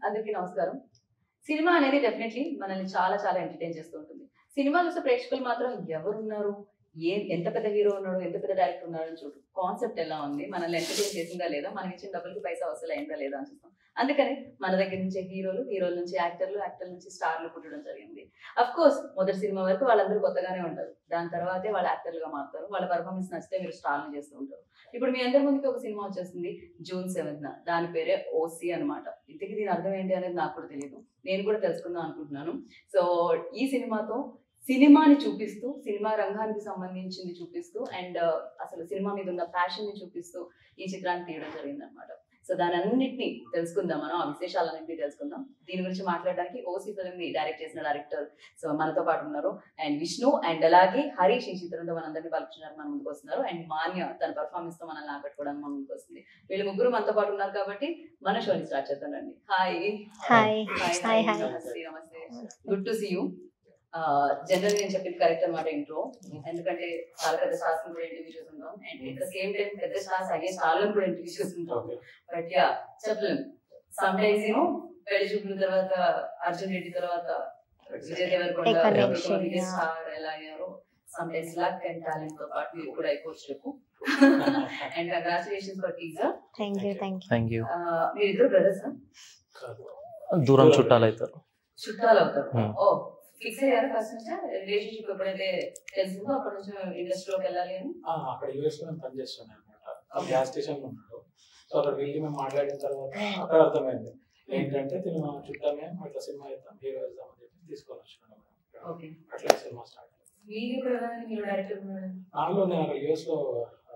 అందరికీ నమస్కారం. సినిమా అనేది డెఫినెట్లీ మనల్ని చాలా చాలా ఎంటర్టైన్ చేస్తూ ఉంటుంది. సినిమా చూసే ప్రేక్షకులు మాత్రం ఎవరున్నారు, ఎంత పెద్ద హీరో ఉన్నాడు, ఎంత పెద్ద డైరెక్టర్ ఉన్నాడు అని చూడు. కాన్సెప్ట్ ఎలా ఉంది, మనల్ని ఎంటర్టైన్ చేసిందా లేదా, మనం ఇచ్చిన డబ్బులకి పైసా వసూలు అయిందా లేదా అని చూస్తాం. అందుకని మన దగ్గర నుంచి హీరోల నుంచి యాక్టర్ల నుంచి స్టార్లు పుట్టడం జరిగింది. అఫ్ కోర్స్ మొదటి సినిమా వరకు వాళ్ళందరూ కొత్తగానే ఉంటారు. దాని తర్వాతే వాళ్ళు యాక్టర్లుగా మారుతారు. వాళ్ళ పర్ఫార్మెన్స్ నచ్చితే మీరు స్టార్లు చేస్తూ ఉంటారు. ఇప్పుడు మీ అందరి ముందుకి ఒక సినిమా వచ్చేసింది June 7th. దాని పేరే OC అనమాట. ఇంతకీ దీని అర్థం ఏంటి అనేది నాకు కూడా తెలియదు. నేను కూడా తెలుసుకుందాం అనుకుంటున్నాను. సో ఈ సినిమాతో సినిమాని చూపిస్తూ, సినిమా రంగానికి సంబంధించింది చూపిస్తూ, అండ్ అసలు సినిమా మీద ఉన్న ప్యాషన్ ని చూపిస్తూ ఈ చిత్రాన్ని తీయడం జరిగింది అనమాట. సో దాని అన్నింటినీ తెలుసుకుందాం, మనం ఆ విశేషాలన్నింటినీ తెలుసుకుందాం. దీని గురించి మాట్లాడడానికి OC ఫిల్మ్ ని డైరెక్ట్ చేసిన డైరెక్టర్ సో మనతో పాటు ఉన్నారు. అండ్ విష్ణు అండ్ అలాగే హరీష్ ఈ చిత్రంతో మనందరినీ పలుకుతున్నారు, మన ముందుకు వస్తున్నారు. అండ్ మాన్య తన పర్ఫార్మెన్స్ తో మనల్ని ఆకట్టుకోవడానికి మన ముందుకు వస్తుంది. వీళ్ళు ముగ్గురు మనతో పాటు ఉన్నారు కాబట్టి మన షోని స్టార్ట్ చేద్దామండి. హాయ్ నమస్తే, good to see you. General నేను చెప్పింది కరెక్ట్ అనమాట ఇంట్రో, ఎందుకంటే చాలా పెద్ద స్టార్స్ కూడా ఇంటర్వ్యూ చూస్తుంటాం and at the same time పెద్ద స్టార్స్ అయ్యే స్టార్లను కూడా ఇంటర్వ్యూ చూస్తుంటాం. బట్ యా చెప్పలేం, సమ్ టైమ్స్ యూనో పెళ్లి చూపుల తర్వాత అర్జున్ రెడ్డి తర్వాత విజయ్ దేవరకొండ స్టార్ ఎలా అయ్యారో, some times luck and talent తో పాటు మీరు కూడా అయిపోవచ్చు చెప్పు. And congratulations for teaser. Thank you. మీరిద్దరు బ్రదర్స్? దూరం చుట్టాలు అవుతారు. ఓ ఫిక్స్ అయ్యారా ఫస్ట్ నుంచి? రిలేషన్షిప్ ఎప్పుడైతే తెలిసిందో అప్పటి నుంచి ఇండస్ట్రీలోకి వెళ్ళాలి అని? అక్కడ యూఎస్ లో నేను పనిచేస్తున్నాను అనమాట. గ్యాస్ స్టేషన్ లో ఉన్నాడు. సో అక్కడ వెళ్ళి మేము మాట్లాడిన తర్వాత అక్కడ అర్థమైంది ఏంటంటే తిను చుట్టామే, అట్లా సినిమా వేద్దాం, హీరో వేద్దాం అని చెప్పి తీసుకొని వచ్చినాను. అట్లా సినిమా స్టార్ట్. నాలో నేను అక్కడ యూఎస్ లో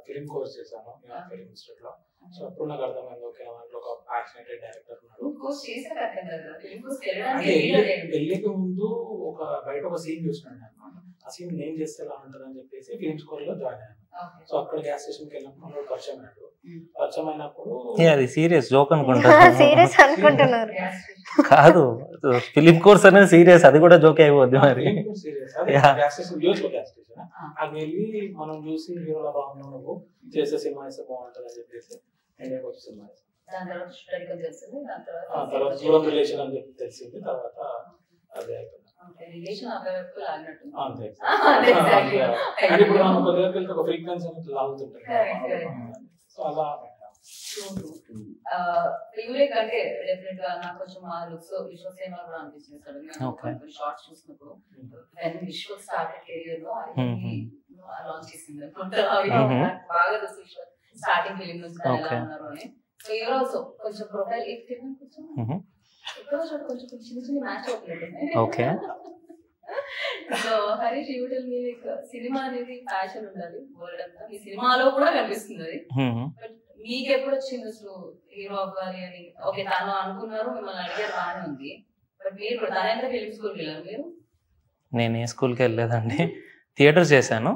ఫిలిం కోర్స్ చేశాను, ఫిలిం ఇన్స్టిట్యూట్ లో. సో అప్పుడు నాకు అర్థమైంది, ఓకే దాంట్లో ఒక ప్యాషనేటెడ్ డైరెక్టర్ ఉన్నాడు. పెళ్లికి ముందు బయట ఒక సీన్ చూసినాను అనమాట. ఆ సీన్ నేను చేస్తే ఎలా ఉంటుంది అని చెప్పేసి ఫిలిం స్కూల్ లో జాయిన్ అయ్యాను. సో అక్కడ గ్యాస్ స్టేషన్ కి వెళ్ళినప్పుడు పరిచయం అయ్యాడు. పరిచయం అయినప్పుడు అది సీరియస్ జోక్ అనుకుంటున్నారు. కాదు, ఫిలిం కోర్స్ అనేది సీరియస్, అది కూడా జోక్ అయిపోద్ది మరి. గ్యాస్ స్టేషన్ యూఎస్ లో గ్యాస్ స్టేషన్ అది వెళ్ళి మనం చూసి హీరోలా బాగున్నావు, నువ్వు చేసే సినిమా వేస్తే బాగుంటుంది అని చెప్పేసి ఇండియాకి వచ్చి సినిమా వేస్తాను. తర్వాత దూరం రిలేషన్ అని చెప్పి తెలిసింది. తర్వాత అదే అయిపోయింది. ఇప్పుడు మనం ఒక దగ్గరికి వెళ్తే ఒక ఫ్రీక్వెన్సీ అనేది లాగుతుంటారు. సో అలా అంటే డెఫినెట్ గా నాకు కొంచెం ఆ లుక్స్ విశ్వస్ సినిమా కూడా అనిపిస్తుంది. షార్ట్స్ చూసినప్పుడు విశ్వస్ స్టార్ట్ కెరియర్ లో లాంచ్ చేసింది బాగా స్టార్టింగ్ ఫిలిం నుంచి ఎలా ఉన్నారు అని. సో యూర్ ఆల్సో కొంచెం ప్రొఫైల్ కొంచెం కొంచెం చిన్న చిన్న మ్యాచ్ అవుతుంది. So Harish, you tell me, like cinema అనేది ప్యాషన్ ఉండాలి వరల్డ్ అంతా, మీ సినిమాలో కూడా కనిపిస్తుంది అది. బట్ మీకు ఎప్పుడు వచ్చింది అసలు హీరో అవ్వాలి అని? ఓకే తను అనుకున్నారు, మిమ్మల్ని అడిగారు, బాగానే ఉంది. బట్ మీరు తనంతా ఫిలిం స్కూల్కి వెళ్ళారు మీరు? నేను ఏ స్కూల్కి వెళ్ళలేదండి, థియేటర్ చేశాను.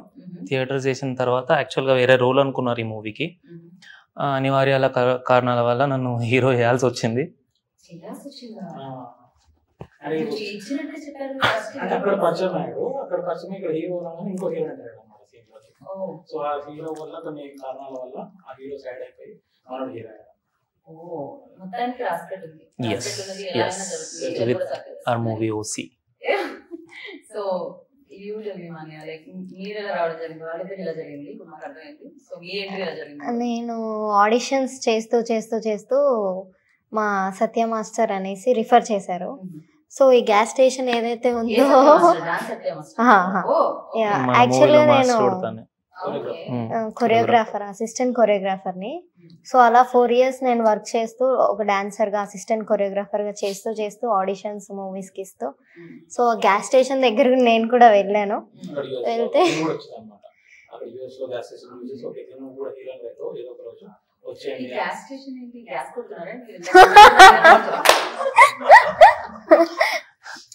థియేటర్ చేసిన తర్వాత యాక్చువల్గా వేరే రోల్ అనుకున్నారు ఈ మూవీకి. అనివార్యాల కారణాల వల్ల నన్ను హీరో చేయాల్సి వచ్చింది. అక్కడ పరిచయం అయ్యాడు. అక్కడ పరిచయం ఇక్కడ హీరో రాగానే ఇంకో హీరో అంటాడు అన్నమాట సీన్ లో. సో ఆ హీరో వల్ల కొన్ని కారణాల వల్ల ఆ హీరో సైడ్ అయిపోయి మనోడు హీరో అయ్యాడు. our movie OC. సో నేను ఆడిషన్స్ చేస్తూ మా సత్య మాస్టర్ అనేసి రిఫర్ చేశారు. సో ఈ గ్యాస్ స్టేషన్ ఏదైతే ఉందో, యాక్చువల్గా నేను కొరియోగ్రాఫర్, అసిస్టెంట్ కొరియోగ్రాఫర్ని. సో అలా 4 years నేను వర్క్ చేస్తూ ఒక డాన్సర్గా, అసిస్టెంట్ కొరియోగ్రాఫర్గా చేస్తూ ఆడిషన్స్ మూవీస్కి ఇస్తూ. సో గ్యాస్ స్టేషన్ దగ్గరకు నేను కూడా వెళ్ళాను. వెళ్తే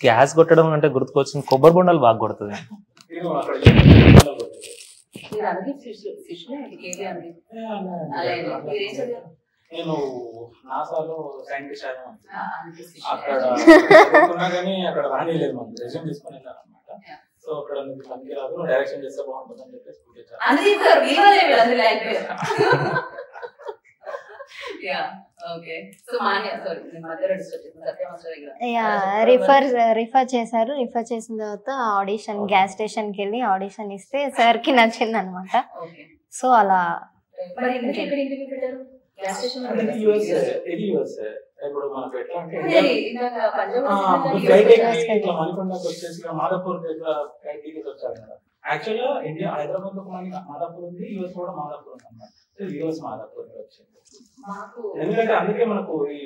గ్యాస్ కొట్టడం అంటే గుర్తుకొచ్చింది కొబ్బరి బొండాలు బాగా కొడుతుంది. నేను నాసాలో సైంటిస్ట్ అక్కడ కానీ అక్కడ రానిలేదు, మనం రెజ్యూమ్ తీసుకొని వెళ్ళాను అనమాట. సో అక్కడ నీకు పనికి రాదు, నువ్వు డైరెక్షన్ చేస్తే బాగుంటుంది అని చెప్పేసి yeah okay so Manya sorry నేను మధ్యలో డిస్టర్బ్ చేశాను సత్య మాస్టర్ దగ్గర యా రిఫర్ చేశారు. రిఫర్ చేసిన తర్వాత ఆడిషన్ గ్యాస్ స్టేషన్కి వెళ్ళి ఆడిషన్ ఇస్తే సార్కి నచ్చింది అనమాట. ఓకే సో అలా మరి ఎందుకు ఇక్కడ ఇంటర్వ్యూ పెట్టారు గ్యాస్ స్టేషన్ అంటే ఇది USA. ఇప్పుడు మనకు ఎట్లా అంటే ఇందాక పంజాబ్ ఫ్లైట్ ఇట్లా మణికొండకి వచ్చేసి మాదాపూర్ దగ్గర ఫ్లైట్ దిగేసి వచ్చారు కదా. యాక్చువల్గా ఇండియా హైదరాబాద్ లో మనకి మాదాపూర్ ఉంది, యూఎస్ కూడా మాదాపూర్ ఉంది అన్నమాట. యూఎస్ మాదాపూర్ వచ్చింది మాకు ఎందుకంటే అందుకే మనకు ఈ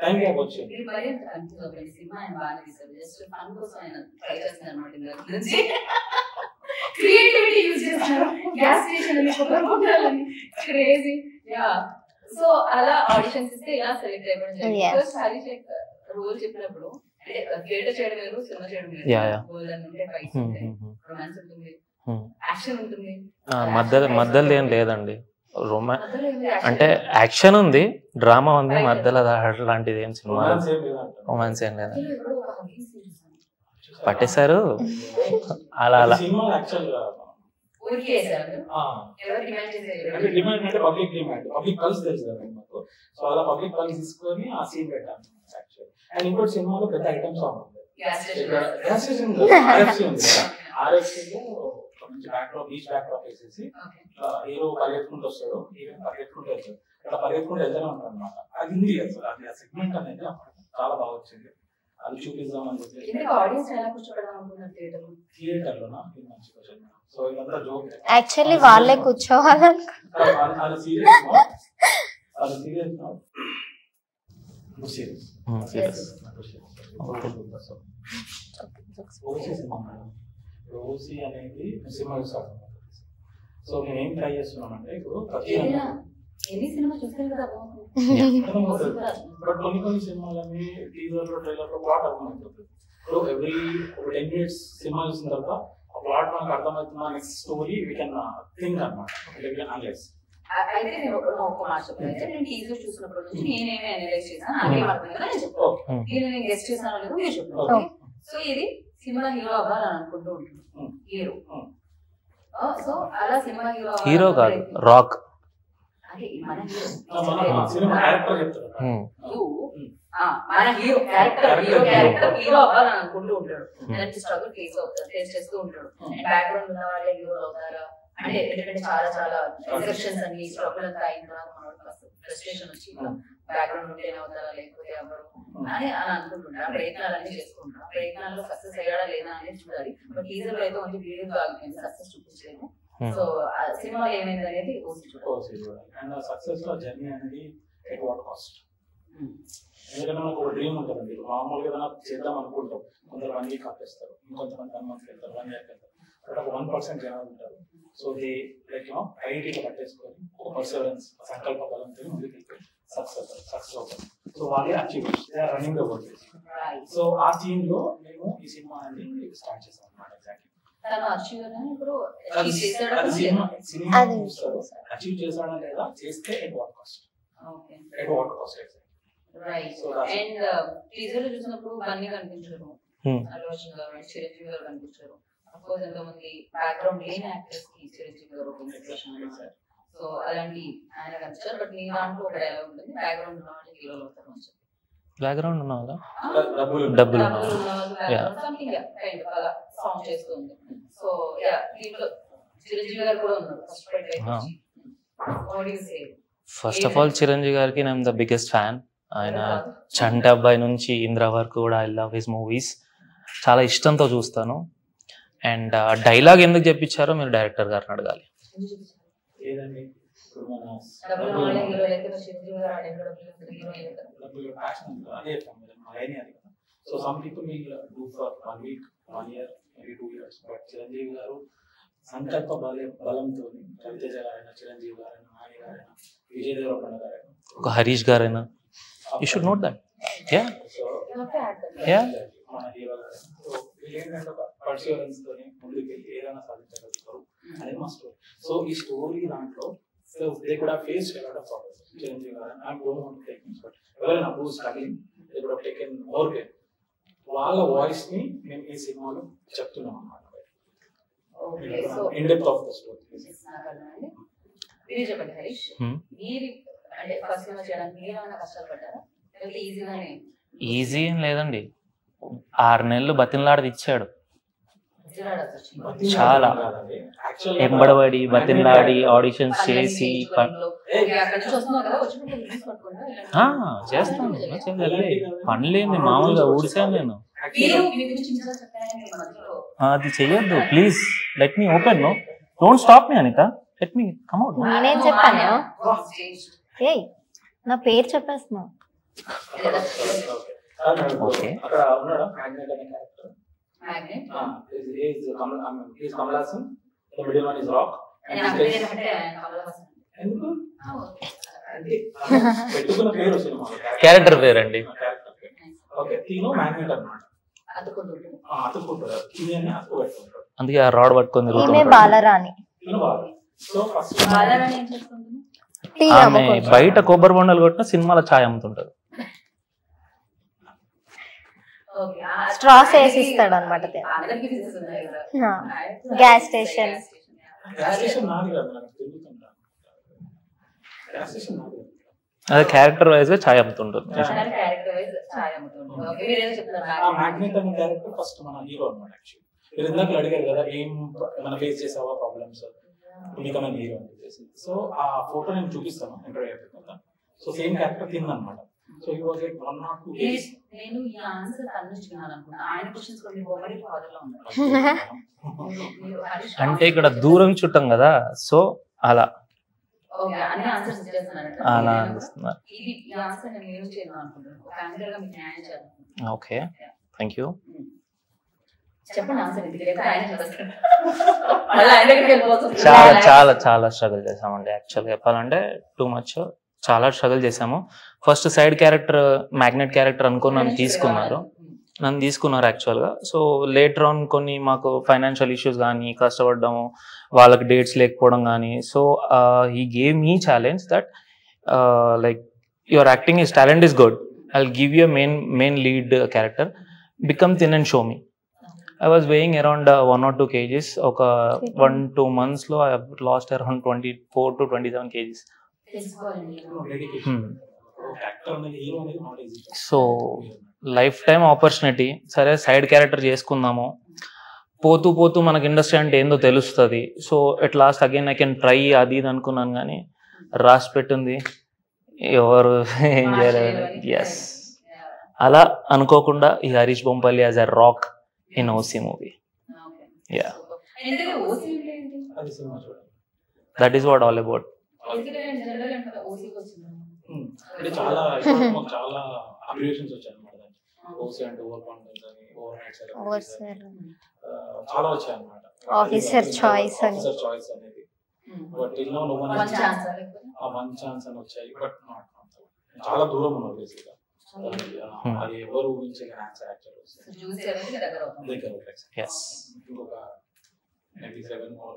టైం గ్యాప్ వచ్చింది. మీరు మరి అంత కన్ఫ్యూజ్ అవ్వండి. సినిమా ఆయన బాగా తీశారు, జస్ట్ ఫన్ కోసం ఆయన ట్రై చేస్తున్నారు అనమాట. ఇందాక నుంచి క్రియేటివిటీ యూజ్ చేస్తారు gas station crazy. Yeah so అలా ఆడిషన్స్ ఇస్తే ఇలా సెలెక్ట్ అయిపోవడం జరిగింది. ఫస్ట్ హరీష్ లైక్ రోల్ చెప్పినప్పుడు అంటే థియేటర్ చేయడం వేరు, సినిమా చేయడం వేరు. గోల్ అని ఉంటే ఫైట్స్ ఉంటాయి, రొమాన్స్ ఉంటుంది, యాక్షన్ ఉంటుంది. మధ్యలో ఏం లేదండి. అంటే యాక్షన్ ఉంది, డ్రామా ఉంది, మధ్యలో లాంటిది ఏం సినిమా రొమాన్స్ ఏం లేదండి. పట్టేశారు అలా అలా. పబ్లిక్ పల్స్ తెలుసు కదా మాకు. సో అలా పబ్లిక్ పల్స్ తీసుకొని ఆ సీన్ పెట్టాను యాక్చువల్లీ. అండ్ ఇంకోటి సినిమాలో పెద్ద ఐటమ్ సాంగ్ ఉంది, మంచి బ్యాక్డ్రాప్, బీచ్ బ్యాక్డ్రాప్ వేసేసి హీరో పరిగెత్తుకుంటూ వస్తాడు, హీరోయిన్ పరిగెత్తుకుంటూ వెళ్తాడు, అట్లా పరిగెత్తుకుంటూ వెళ్తూనే ఉంటాడు అనమాట. అది ఉంది అసలు, అది ఆ సెగ్మెంట్ అనేది చాలా బాగా వచ్చింది. అది చూపిద్దాం అని చెప్పేసి థియేటర్ లోనా మంచి క్వశ్చన్. సో ఇదంతా జోక్. యాక్చువల్లీ వాళ్ళే కూర్చోవాలి. అది సీరియస్ అది సీరియస్ ఓసీ అనేది సినిమా చూసాను. సో నేను ఏం ట్రై చేస్తున్నానంటే ఇప్పుడు బట్ కొన్ని సినిమాలని టీజర్ లో ట్రైలర్ లో ప్లాట్ అర్థమవుతుంది. సో ఎవ్రీ 10 minutes సినిమా చూసిన తర్వాత ఆ ప్లాట్ మనకు అర్థమవుతున్నా next story we can think అనమాట, వీ కెన్ అనలైజ్. అయితే నేను ఒక మాట చెప్పాను, నేను టీజర్ చూసినప్పటి నుంచి నేనేమి అనలైజ్ చేశాను, నాకేం అర్థమైందో నేను చెప్తాను. నేను గెస్ట్ చేశానో లేదో మీరు చెప్పాను. సో ఇది సినిమా హీరో అవ్వాలని అనుకుంటూ ఉంటుంది హీరో. సో అలా సినిమా హీరో కాదు, రాక్ అంటే మన హీరో క్యారెక్టర్ హీరో అవ్వాలని అనుకుంటూ ఉంటాడు. అలాంటి స్ట్రగుల్ ఫేస్ చేస్తూ ఉంటాడు. బ్యాక్గ్రౌండ్ ఉన్న వాళ్ళే హీరోలు అవుతారా అంటే, ఎందుకంటే చాలా చాలా ఎక్సెప్షన్స్ అన్ని స్ట్రగుల్ అంతా అయిన తర్వాత ఫ్రస్ట్రేషన్ వచ్చి బ్యాక్గ్రౌండ్ ఉంటేనే అవుతారా లేకపోతే ఎవరు అని అనుకుంటుంటారు. ఆ ప్రయత్నాలన్నీ చేసుకుంటారు. ఆ ప్రయత్నాల్లో సక్సెస్ అయ్యాడా లేదా అనేది చూడాలి. బట్ టీజర్ లో అయితే ఓన్లీ వీడియో ఆగిపోయింది, సక్సెస్ చూపించలేదు. సో సినిమాలో ఏమైంది అనేది అండ్ సక్సెస్ లో జర్నీ అనేది ఎట్ వాట్ కాస్ట్. ఎందుకంటే మనకు ఒక డ్రీమ్ ఉంటుందండి. మామూలుగా ఏదైనా చేద్దాం అనుకుంటాం, కొందరు 1 week ఆపేస్తారు, ఇంకొంతమంది 1 month వెళ్తారు, 1 year వెళ్తారు. బట్ ఒక 1% జనాలు ఉంటారు. సో ది లైక్ ఐఐటీలో పట్టేసుకొని ఒక పర్సెవరెన్స్, సంకల్ప బలంతో ముందుకు సక్సెస్ అవుతారు. సో వాళ్ళే achieve running the work. So ఆ థీమ్ లో మేము ఈ సినిమా అనేది స్టార్ట్ చేసాం అన్నమాట. అచీవ్ చేశాడా లేదా, చేస్తే at what cost. Right. And teaser లో చూసినప్పుడు బన్నీ కనిపించారు, అల్లు అర్జున్ గారు, చిరంజీవి గారు కనిపించారు. అఫ్కోర్స్ ఎంతో మంది బ్యాక్గ్రౌండ్ లేని యాక్టర్స్ కి చిరంజీవి గారు ఒక ఇన్స్పిరేషన్ అన్నారు. సో అలాంటి ఆయన కనిపించారు. బట్ నీ దాంట్లో ఒక డైలాగ్ ఉంటుంది, బ్యాక్గ్రౌండ్ ఉన్న వాళ్ళు హీరోలు అవుతారు అని చెప్పి. బ్యాక్గ్రౌండ్ ఉన్న వాళ్ళ డబ్బులు సంథింగ్ కైండ్ అలా సాంగ్ చేస్తుంది. సో యా దీంట్లో చిరంజీవి గారు కూడా ఉన్నారు ఫస్ట్ ఆఫ్ ఆల్. చిరంజీవి గారికి నేను ద బిగ్గెస్ట్ ఫ్యాన్. ఆయన చంటి అబ్బాయి నుంచి ఇంద్ర వరకు కూడా ఐ లవ్ హిస్ మూవీస్, చాలా ఇష్టంతో చూస్తాను. అండ్ డైలాగ్ ఎందుకు చెప్పించారో మీరు డైరెక్టర్ గారిని అడగాలి. So some people will do for 1 week, 1 year, maybe 2 years. But Chiranjeevi గారు సంకల్ప బలంతో రవితేజ గారైనా, చిరంజీవి గారైనా, నాని గారైనా, విజయ్ దేవరకొండ గారైనా, ఒక హరీష్ గారైనా, యూ షుడ్ నోట్ దట్. మన హీరో గారైనా, సో వీళ్ళు ఏంటంటే ఒక పర్సివరెన్స్ తోని ముందుకు వెళ్ళి ఏదైనా సాధించగలుగుతారు అనేది మా స్టోరీ. సో ఈ స్టోరీ దాంట్లో so they could have faced a lot of problems. Chiranjeevi garu I don't want to take him, but ఎవరైనా who struggling they could have taken more care. వాళ్ళ వాయిస్ ని మేము ఈ సినిమాలో చెప్తున్నాం అన్నమాట. In depth of the story. మీరు చెప్పండి హరీష్, మీరు అంటే ఫస్ట్ సినిమా చేయడానికి మీరు ఏమైనా కష్టాలు పడ్డారా లేకపోతే ఈజీగానే? ఈజీ ఏం లేదండి, 6 నెలలు బతిన్లాడి ఇచ్చాడు. చాలా ఎంబడబడి బతిన్లాడి ఆడిషన్స్ చేసి చేస్తాను. పనిలేంది మామూలుగా ఊడిసాను నేను. అది చెయ్యొద్దు please, let me open. No don't stop me Anita, let me come out. నేనేం చెప్పాను? ఏయ్ నా పేరు చెప్పేస్తున్నా. ఓకే అక్కడ ఉన్నాడా మ్యాగ్నెట్ అనే character? He's Kamal Haasan. The middle one is Rock. ఎందుకు అంటే పెట్టుకున్న పేరు సినిమా క్యారెక్టర్ పేరండి. ఓకే తీను మ్యాగ్నెట్ అన్నమాట. అతుక్కుంటారు తీయని అతుకు పెట్టుకుంటారు, అందుకే ఆ రాడ్ పట్టుకొని ఈమె తిరుగుతున్నాడు. బాలరాణి. తీను బాగా. సో ఫస్ట్ టీ ఆమె అమ్ముకుంటుంది. బయట కొబ్బరి బొండలు కొట్టిన సినిమాల ఛాయ్ అమ్ముతుంటది. స్ట్రాస్ వేసి ఇస్తాడు అనమాట. Gas station. గ్యాస్ స్టేషన్ నాది కదా, నాకు తిరుగుతుంటా. గ్యాస్ స్టేషన్ నాది. అదే క్యారెక్టర్ వైజ్ గా ఛాయ్ అమ్ముతుంటుంది. ఆ మ్యాగ్నెట్ అనే క్యారెక్టర్ ఫస్ట్ మన హీరో అన్నమాట. యాక్చువల్లీ మీరు ఇందాక అడిగారు కదా ఏం మన ఫేస్ చేసావా ప్రాబ్లమ్స్ బికమ్ అన్ హీరో అని చెప్పేసి. సో ఆ ఫోటో నేను చూపిస్తాను ఇంటర్వ్యూ అయిపోయిందా. సో సేమ్ క్యారెక్టర్ తిందన్నమాట. So he was like 1 or 2 days. నేను ఈ ఆన్సర్ అనుకుంటున్నాను అనుకున్నా. ఆయన క్వశ్చన్స్ కొన్ని బొమ్మడి ఫాదర్ లో ఉన్నాయి. అంటే ఇక్కడ దూరం చుట్టం కదా, సో అలా ఓకే అన్ని ఆన్సర్స్ ఇచ్చేస్తున్నాను. అలా అనిపిస్తున్నారు. ఇది ఈ ఆన్సర్ నేను యూజ్ చేద్దాం అనుకుంటున్నాను. ఒక యాంకర్ గా మీకు న్యాయం చేయాలి. Okay thank you. చెప్పండి ఆన్సర్. ఇది లేదా ఆయన చేస్తారు. మళ్ళీ ఆయన దగ్గరికి వెళ్ళిపోతుంది. చాలా చాలా చాలా స్ట్రగుల్ చేసామండి. యాక్చువల్గా చెప్పాలంటే టూ మచ్, చాలా స్ట్రగుల్ చేసాము. First side character magnet character అనుకుని నన్ను తీసుకున్నారు యాక్చువల్గా. సో లేటర్ ఆన్ కొన్ని మాకు ఫైనాన్షియల్ ఇష్యూస్ కానీ, కష్టపడ్డాము, వాళ్ళకి డేట్స్ లేకపోవడం కానీ. So he gave me challenge that like your acting is talent is good, I will give you main lead character, become thin and show me. I was weighing around 1 or 2 kgs. ఒక 1-2 months లో I have lost around 24 to 27 kgs. So life time opportunity. సరే side character చేసుకుందాము, పోతూ పోతూ మనకి industry అంటే ఏందో తెలుస్తుంది. So at last again I can try అది ఇది అనుకున్నాను, కానీ రాసి పెట్టింది ఎవరు ఏం చేయలేదు. ఎస్ అలా అనుకోకుండా ఈ Harish Bompalli as a rock in OC movie. Yeah. That is what all about. అంటే చాలా చాలా అబ్రివేషన్స్ వచ్చాయి అన్నమాట. OC అంటే ఓవర్ కాన్ఫిడెన్స్ అని, ఓవర్ నైట్ చాలా వచ్చాయి అన్నమాట. ఆఫీసర్ చాయిస్ అని, ఆఫీసర్ చాయిస్ అనేది. But ill no one chance అని వచ్చాయి. బట్ నాట్ చాలా దూరం ఉన్నారు బేసిక్గా. అది ఎవరు ఊహించలేని ఆన్సర్ యాక్చువల్ Yes. ఇంకొక maybe 7 or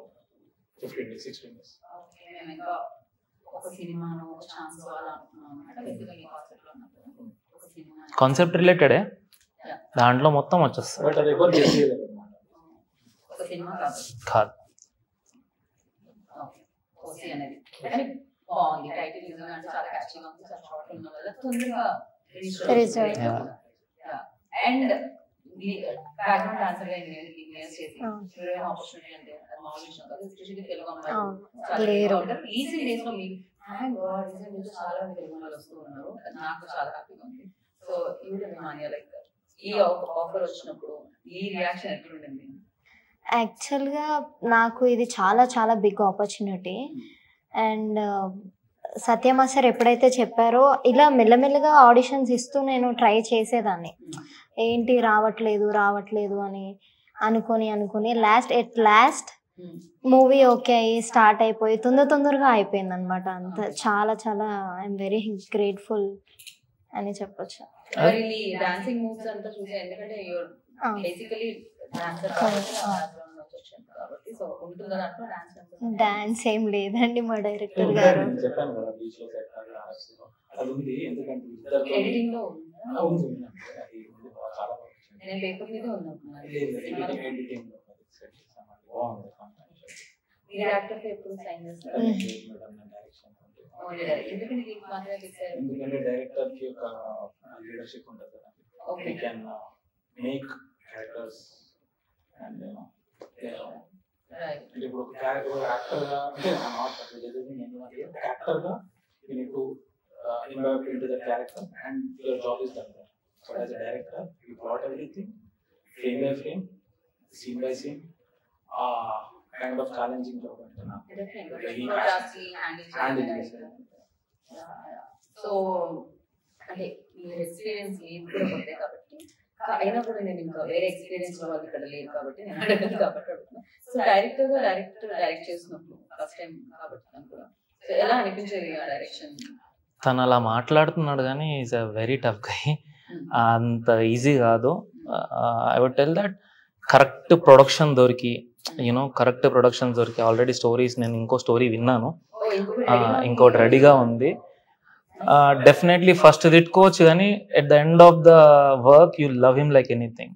15 days 16 days. Concept రిలేటెడే, దాంట్లో మొత్తం వచ్చేస్తుంది. బట్ అది ఎవరు చేయలేదు అన్నమాట. కాదు అండ్ బ్యాక్గ్రౌండ్ డాన్సర్ గా ఇన్వెస్ట్ చేసి హీరోయిన్ ఆపర్చునిటీ అంటే ఎస్పెషల్లీ తెలుగు అమ్మాయిలు ఈజీ డేస్ లో మీ థ్యాంక్ గాడ్ రీసెంట్ డేస్ చాలా మంది తెలుగు అమ్మాయిలు వస్తూ ఉన్నారు. నాకు చాలా హ్యాపీగా ఉంది. సో మానియా లైక్ ఈ ఆఫర్ వచ్చినప్పుడు ఈ రియాక్షన్ ఎట్లుండింది? యాక్చువల్గా నాకు ఇది చాలా చాలా బిగ్ ఆపర్చునిటీ. అండ్ సత్యమా సార్ ఎప్పుడైతే చెప్పారో ఇలా మెల్లమెల్లగా ఆడిషన్స్ ఇస్తూ నేను ట్రై చేసేదాన్ని. ఏంటి రావట్లేదు అని అనుకొని లాస్ట్ మూవీ ఓకే అయ్యి స్టార్ట్ అయిపోయి తొందరగా అయిపోయింది అనమాట. అంత చాలా చాలా ఐఎమ్ వెరీ గ్రేట్ఫుల్ అని చెప్పొచ్చు. డాన్సింగ్ మూవ్స్ అంతా చూసే, ఎందుకంటే బేసికలీ డాన్సర్ కాబట్టి సో ఉంటుందా దాంట్లో డాన్స్ ఏం లేదండి మా డైరెక్టర్ గారు. చెప్పాను కదా బీచ్ లో సెట్ అది ఉంది. ఎందుకంటే ఎడిటింగ్ లో ఉంది చాలా నేను పేపర్ మీద ఉన్నాను. ఎడిటింగ్ లో సెట్ చేసాను. బాగుంది. మీరు యాక్టర్ ఎప్పుడు సైన్ చేస్తారు? ఎందుకంటే దీనికి మాత్రమే ఫిక్స్ అయ్యారు? ఎందుకంటే డైరెక్టర్ కి ఒక లీడర్షిప్ ఉంటుంది కదా, okay. Can make characters and right. ఇప్పుడు ఒక క్యారెక్టర్ యాక్టర్ గా అంటే యాక్టర్ గా you need to involve into the character and your job is done there. So as a director, you plot everything, frame by frame, scene by scene. Kind of challenging job. So అంటే మీరు experience లేదు కూడా కొత్త కాబట్టి, అయినా కూడా నేను ఇంకా వేరే ఎక్స్పీరియన్స్ వాళ్ళు ఇక్కడ లేరు కాబట్టి నేను అడగను కాబట్టి అడుగుతున్నా. సో డైరెక్ట్ చేసినప్పుడు ఫస్ట్ టైం కాబట్టి నాకు కూడా సో ఎలా అనిపించేది ఆ డైరెక్షన్? తను అలా మాట్లాడుతున్నాడు కానీ is a very tough guy. అంత ఈజీ కాదు. I would tell that correct production దొరికి కరెక్ట్ ప్రొడక్షన్ దొరికి ఆల్రెడీ స్టోరీస్ నేను ఇంకో స్టోరీ విన్నాను, ఇంకోటి రెడీగా ఉంది. డెఫినెట్లీ ఫస్ట్ తిట్టుకోవచ్చు కానీ at the end of the work you love him like anything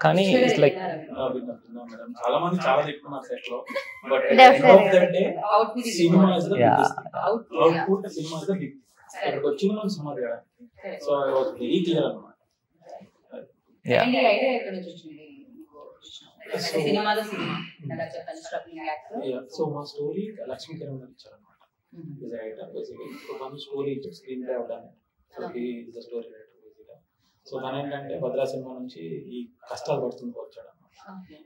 కానీ ఇట్స్ లైక్ చాలా మంది చాలా తిట్టుకున్నారు సెట్ లో, but end of the day cinema is the biggest output. Cinema is the big ఇక్కడికి వచ్చిన మనం సినిమా తీయడానికి. So I was very clear అన్నమాట. ఐడియా ఎక్కడ నుంచి వచ్చింది? సినిమాలో సినిమా నాకు చెప్పండి. Struggling actor. సో మా స్టోరీ లక్ష్మీ కిరణ్ గారు ఇచ్చారు అన్నమాట. Is writer basically. So one story screenplay అవడానికి so he is the story writer basically. So తను ఏంటంటే భద్రా సినిమా నుంచి ఈ కష్టాలు పడుతుంటూ వచ్చాడు అన్నమాట.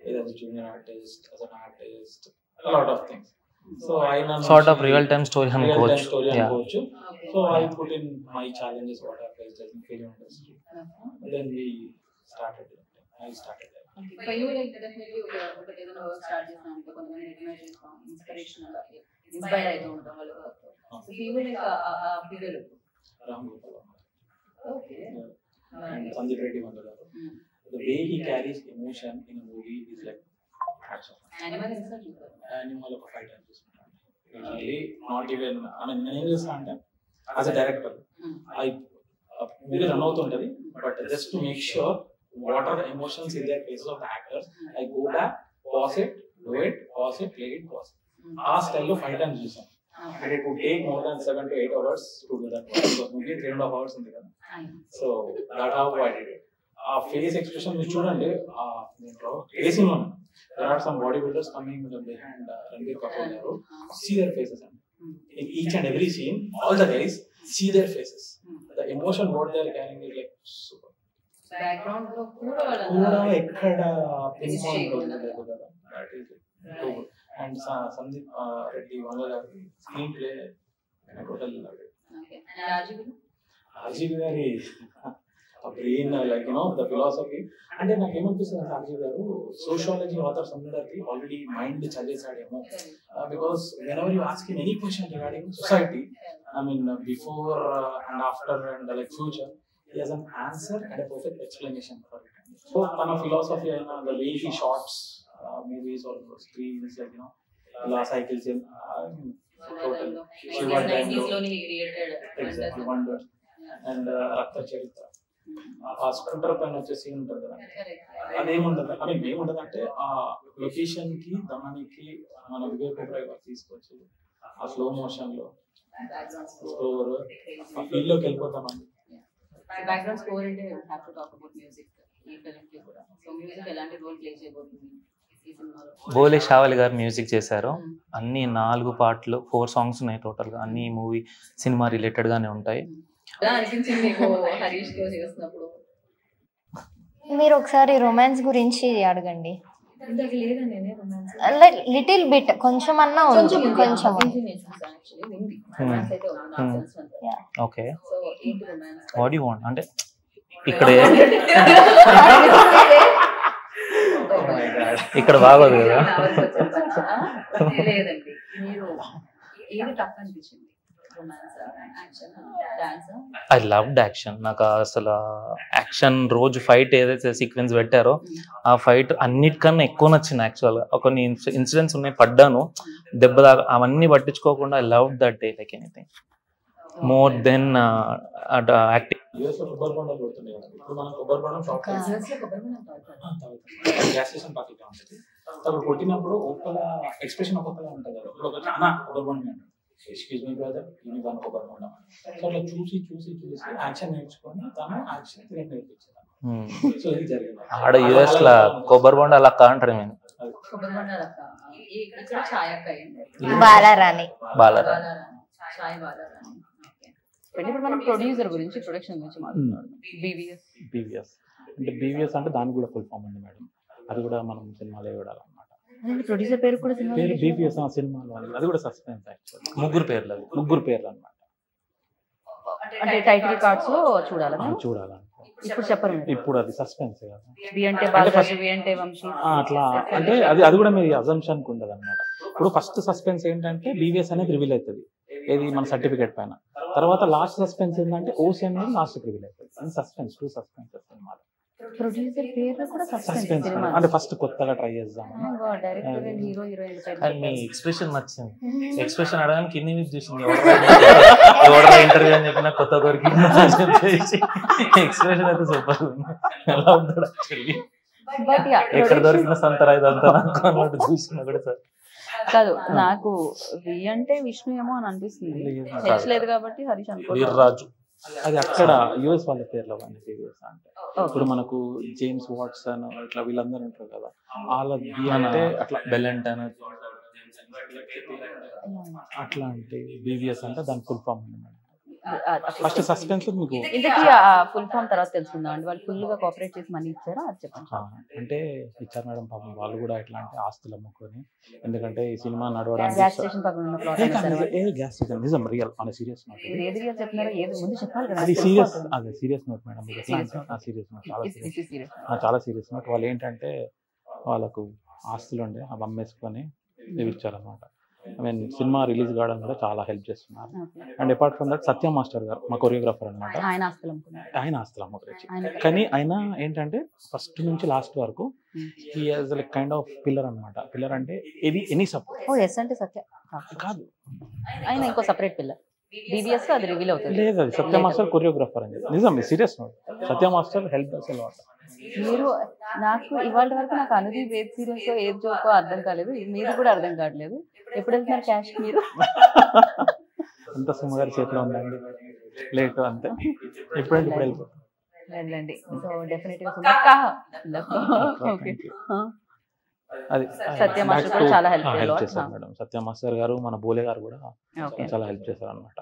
ఏదైతే junior artist, as an artist, lot of things. So ఆయన sort of real time story అనుకోవచ్చు. So I put in my challenges what I faced in film industry. Then we started. I started there. Okay. For you, like definitely ఒక ఏదైనా work start చేస్తాం అంటే కొంతమంది recognise చేస్తాం, inspirational inspire అవుతూ ఉంటాం వాళ్ళ వర్క్. సో ఫీల్ లైక్ ఆ ఫిగర్ రామ్ గోపాల్. ఓకే. సందీప్ రెడ్డి గారు. The way he carries emotion in a movie is like animal insert చేస్తారు. యానిమల్ ఒక ఫైట్ అనిపిస్తుంది. Usually not even I mean నేను చేస్తా అంటే as a director I movie run అవుతుంటది, but just to make sure what are the emotions in their faces of the actors, I go back, pause it, do it, pause it, play it, pause it. ఆ స్టైల్లో 5 times చూసాం. And it would take more than 7 to 8 hours to do that. Because movie 3.5 hours ఉంది కదా. So that how I did it. ఆ face expression మీరు చూడండి. Facing లో there are some bodybuilders coming behind Ranbir Kapoor garu. See their faces and in each and every scene all the guys see their faces. The emotion what they are carrying is like super. Background లో కూడా ఎక్కడ pinpoint లేదు కదా. That is it. And Sandeep Reddy Vangalari screen play I totally love it. Okay. And Rajiv గారి brain like the philosophy అంటే నాకు ఏమనిపిస్తుంది అంటే రాజీవ్ గారు సోషియాలజీ ఆథర్స్ అందరికి ఆల్రెడీ మైండ్ చదివేసాడేమో. Because whenever you ask him any question regarding society, I mean before and after and like future, he has an answer and a perfect explanation for it. So tana philosophy aina the way he shots movies or screens like la cycles in total Shiva 90s లోని created exactly wonder and Rakta Charitra ఆ scooter పైన వచ్చే scene ఉంటుంది కదా, అదేముండదు I mean ఏముండదు అంటే ఆ location కి దానికి మన వివేక్ ఓబెరాయ్ గారు తీసుకొచ్చి ఆ స్లో మోషన్ లో స్కోర్ ఆ ఫీల్ లోకి వెళ్ళిపోతామండి. బ్యాక్గ్రౌండ్ స్కోర్ అంటే have to talk about music ఈ ఫిల్మ్ కి కూడా. సో మ్యూజిక్ ఎలాంటి రోల్ ప్లే చేయబోతుంది ఈ సినిమాలో? బోలే షావలి గారు మ్యూజిక్ చేశారు. అన్ని 4 పాటలు 4 సాంగ్స్ ఉన్నాయి టోటల్ గా. అన్ని మూవీ సినిమా రిలేటెడ్ గానే ఉంటాయి. ఎలా అనిపించింది మీకు హరీష్ తో చేస్తున్నప్పుడు? మీరు ఒకసారి రొమాన్స్ గురించి అడగండి. ఇంతకు లేదండి నేను రొమాన్స్ లిటిల్ బిట్ కొంచెం అన్నా కొంచెం ఓకే. వాట్ యు వాంట్ అంటే ఇక్కడ ఇక్కడ బాగోదు కదా. లేదండి, మీరు ఏది టఫ్ అనిపించింది? I loved action. నాకు అసలు యాక్షన్ రోజు ఫైట్ ఏదైతే సీక్వెన్స్ పెట్టారో ఆ ఫైట్ అన్నిటికన్నా ఎక్కువ నచ్చింది. యాక్చువల్గా కొన్ని ఇన్సిడెంట్స్ ఉన్నాయి, పడ్డాను దెబ్బ దాకా, అవన్నీ పట్టించుకోకుండా I loved that day like anything more than acting. ఇప్పుడు మనం కొబ్బరి బొండం షాప్ గ్యాస్ స్టేషన్ పక్కన ఉంటుంది. అక్కడ కొట్టినప్పుడు ఒక్కల ఎక్స్ప్రెషన్ ఒక్కొక్కలా ఉంటుంది కదా. ఇప్పుడు ఒక చాలా కొబ్బరి బొండం అంటాడు, ఎక్స్క్యూజ్ మీ బ్రదర్ ఇవి వన్ కొబ్బరి బొండం. సో అట్లా చూసి యాక్షన్ నేర్చుకొని తను యాక్షన్ నేర్పించాను. సో ఇది జరిగింది ఆడ యూఎస్ లా కొబ్బరి బొండ అలా కాంటారు మేము. కొబ్బరి బొండ లెక్క. ఇక్కడ ఛాయ్ అక్క అయింది. బాలారాణి. ఛాయ్ బాలారాణి. ఇప్పుడు మనం ప్రొడ్యూసర్ గురించి, ప్రొడక్షన్ గురించి మాట్లాడుతున్నాం. బీవీఎస్ అంటే బీవీఎస్ అంటే దానికి కూడా ఫుల్ ఫామ్ ఉంది మేడం. అది కూడా మనం సినిమాలో చూడాలన్నమాట. ప్రొడ్యూసర్ పేరు కూడా పేరు బీవీఎస్ సినిమాలో అది కూడా సస్పెన్స్ యాక్చువల్లీ. ముగ్గురు పేర్లు అన్నమాట. అంటే టైటిల్ కార్డ్స్ లో చూడాలి. ఇప్పుడు చెప్పరు. ఇప్పుడు అది సస్పెన్స్ కదా. బి అంటే బాలరాజు, వి అంటే వంశీ అట్లా అంటే అది కూడా మీరు అజంప్షన్ ఉండదు అన్నమాట. ఇప్పుడు ఫస్ట్ సస్పెన్స్ ఏంటంటే బీవీఎస్ అనేది రివీల్ అవుతుంది ఏది మన సర్టిఫికేట్ పైన. తర్వాత లాస్ట్ సస్పెన్స్ ఏంటంటే ఓసీ అనేది లాస్ట్ రివీల్ అవుతుంది. అది సస్పెన్స్, 2 సస్పెన్సెస్ అన్నమాట. ప్రొడ్యూసర్ పేరు కూడా సస్పెన్స్ అంటే ఫస్ట్ కొత్తగా ట్రై చేద్దాం. Director and hero heroine and me expression నచ్చింది. ఎక్స్ప్రెషన్ అడగానికి కింది మీద చూసింది, ఎవడరా ఇంటర్వ్యూ అని చెప్పిన కొత్త దొరికింది ఎక్స్ప్రెషన్ అయితే సూపర్ ఉంది. ఎలా ఉంటాడు యాక్చువల్లీ, ఎక్కడ దొరికిన సంతరా ఇదంతా అన్నట్టు చూసినా కూడా సార్. కాదు, నాకు వి అంటే విష్ణు ఏమో అని అనిపిస్తుంది. లేదు కాబట్టి హరీష్ వీర్రాజు. అది అక్కడ యుఎస్ వాళ్ళ పేర్లో అంటే ఇప్పుడు మనకు జేమ్స్ వాట్సన్ ఇట్లా వీళ్ళందరూ ఉంటారు కదా, వాళ్ళ అంటే అట్లా బెల్లెంటన్ అట్లా అంటే బీవీఎస్ అంటే దాని ఫుల్ ఫామ్ ఉంది మేడం. ఫస్ట్ సస్పెన్స్ మీకు ఇంతకీ ఫుల్ ఫామ్ తర్వాత తెలుసుకుందాం అండి. వాళ్ళు ఫుల్ గా కోఆపరేట్ చేసి మనీ ఇచ్చారా అది చెప్పండి. అంటే ఇచ్చారు మేడం. పాపం వాళ్ళు కూడా ఎట్లా అంటే ఆస్తులు అమ్ముకొని, ఎందుకంటే ఈ సినిమా నడవడానికి గ్యాస్ స్టేషన్ పక్కన ఉన్న ప్లాట్ గ్యాస్ స్టేషన్ నిజం రియల్ ఆన్ సీరియస్ నోట్. ఏది రియల్ చెప్తున్నారో ఏది ముందు చెప్పాలి కదా. అది సీరియస్, అదే serious note madam. Serious note, చాలా సీరియస్ నోట్. వాళ్ళు ఏంటంటే వాళ్ళకు ఆస్తులు ఉండే అవి అమ్మేసుకొని ఇవి ఇచ్చారన్నమాట. ఐ మీన్ సినిమా రిలీజ్ కావడం కూడా చాలా హెల్ప్ చేస్తున్నారు. And apart from that Satya master గారు మా కొరియోగ్రాఫర్ అనమాట. ఆయన ఆస్తులు అమ్మకరించి, కానీ ఆయన ఏంటంటే ఫస్ట్ నుంచి లాస్ట్ వరకు he has like kind of pillar అనమాట. పిల్లర్ అంటే ఇది ఎనీ సపోర్ట్. ఓ ఎస్ అంటే సత్య కాదు, ఆయన ఇంకో సెపరేట్ పిల్లర్. బీబీఎస్ లో అది రివీల్ అవుతుంది. లేదు, అది సత్య మాస్టర్ కొరియోగ్రాఫర్ అని నిజం serious note. Satya master help us a lot. మీరు నాకు ఇవాళ వరకు నాకు అనుదీప్ ఏది సీరియస్ ఏది జోకో అర్థం కాలేదు, మీరు కూడా అర్థం కావట్లేదు. ఎప్పుడు వెళ్తున్నారు క్యాష్ మీరు? అంత సుమగారి చేతిలో ఉందండి, లేట్ అంతే. ఇప్పుడు వెళ్ళిపోతాం. వెళ్ళండి. సో డెఫినెట్ గా ఓకే. అది సత్య మాస్టర్ కూడా చాలా హెల్ప్ చేశారు మేడం. సత్య మాస్టర్ గారు, మన బోలే గారు కూడా చాలా హెల్ప్ చేశారు అనమాట.